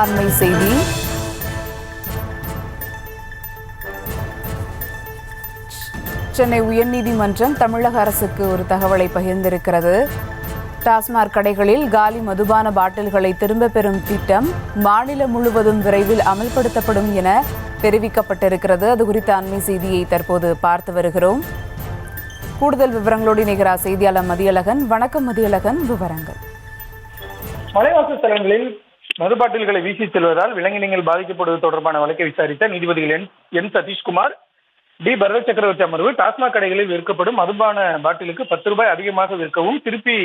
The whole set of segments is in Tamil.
அண்மை செய்தி. சென்னை உயர்நீதிமன்றம் தமிழக அரசுக்கு ஒரு தகவலை பகிர்ந்திருக்கிறது. டாஸ்மாக் கடைகளில் காலி மதுபான பாட்டில்களை திரும்பப் பெறும் திட்டம் மாநிலம் முழுவதும் விரைவில் அமல்படுத்தப்படும் என தெரிவிக்கப்பட்டிருக்கிறது. அது குறித்த அண்மை செய்தியை தற்போது பார்த்து வருகிறோம். கூடுதல் விவரங்களோடு இணைகிறார் செய்தியாளர் மதியழகன். வணக்கம் மதியழகன், விவரங்கள். மலைவாசல் தலங்களில் மது பாட்டில்களை வீசி செல்வதால் விலங்கினங்கள் பாதிக்கப்படுவது தொடர்பான வழக்கை விசாரித்த நீதிபதிகள் என் சதீஷ்குமார், டி பரத சக்கரவர்த்தி அமர்வு டாஸ்மாக் கடைகளில் விற்கப்படும் மதுபான பாட்டிலுக்கு 10 ரூபாய் அதிகமாக விற்கவும், திருப்பி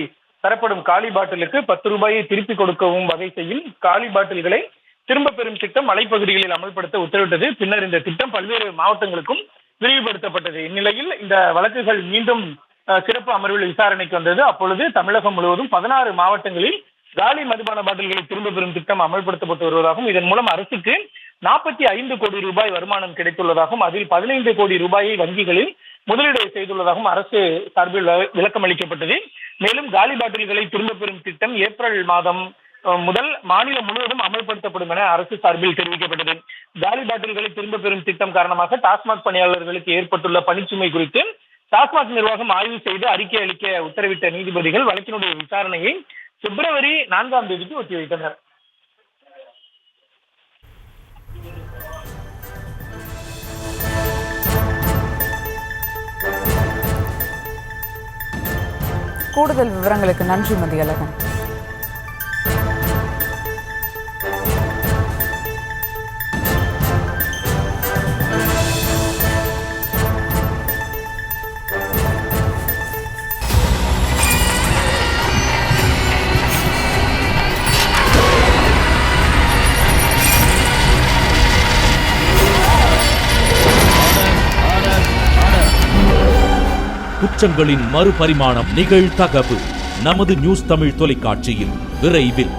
தரப்படும் காலி பாட்டிலுக்கு 10 ரூபாயை திருப்பி கொடுக்கவும் வகை செய்யும் காலி பாட்டில்களை திரும்ப பெறும் திட்டம் மலைப்பகுதிகளில் அமல்படுத்த உத்தரவிட்டது. பின்னர் இந்த திட்டம் பல்வேறு மாவட்டங்களுக்கும் விரிவுபடுத்தப்பட்டது. இந்நிலையில் இந்த வழக்குகள் மீண்டும் சிறப்பு அமர்வில் விசாரணைக்கு வந்தது. அப்பொழுது தமிழகம் முழுவதும் 16 மாவட்டங்களில் காலி மதுபான பாட்டில்களை திரும்ப பெறும் திட்டம் அமல்படுத்தப்பட்டு வருவதாகவும், இதன் மூலம் அரசுக்கு 45 கோடி ரூபாய் வருமானம் கிடைத்துள்ளதாகவும், அதில் 15 கோடி ரூபாயை வங்கிகளில் முதலீடு செய்துள்ளதாகவும் அரசு சார்பில் விளக்கம் அளிக்கப்பட்டது. மேலும் காலி பாட்டில்களை திரும்ப பெறும் திட்டம் ஏப்ரல் மாதம் முதல் மாநிலம் முழுவதும் அமல்படுத்தப்படும் என அரசு சார்பில் தெரிவிக்கப்பட்டது. காலி பாட்டில்களை திரும்ப பெறும் திட்டம் காரணமாக டாஸ்மாக் பணியாளர்களுக்கு ஏற்பட்டுள்ள பணிச்சுமை குறித்து டாஸ்மாக் நிர்வாகம் ஆய்வு செய்து அறிக்கை அளிக்க உத்தரவிட்ட நீதிபதிகள் வழக்கினுடைய விசாரணையை பிப்ரவரி 4ஆம் தேதிக்கு ஒத்திவைத்தனர். கூடுதல் விவரங்களுக்கு நன்றி மதியழகன். குற்றங்களின் மறுபரிமாணம் நிகழ்தகவு நமது நியூஸ் தமிழ் தொலைக்காட்சியில் விரைவில்.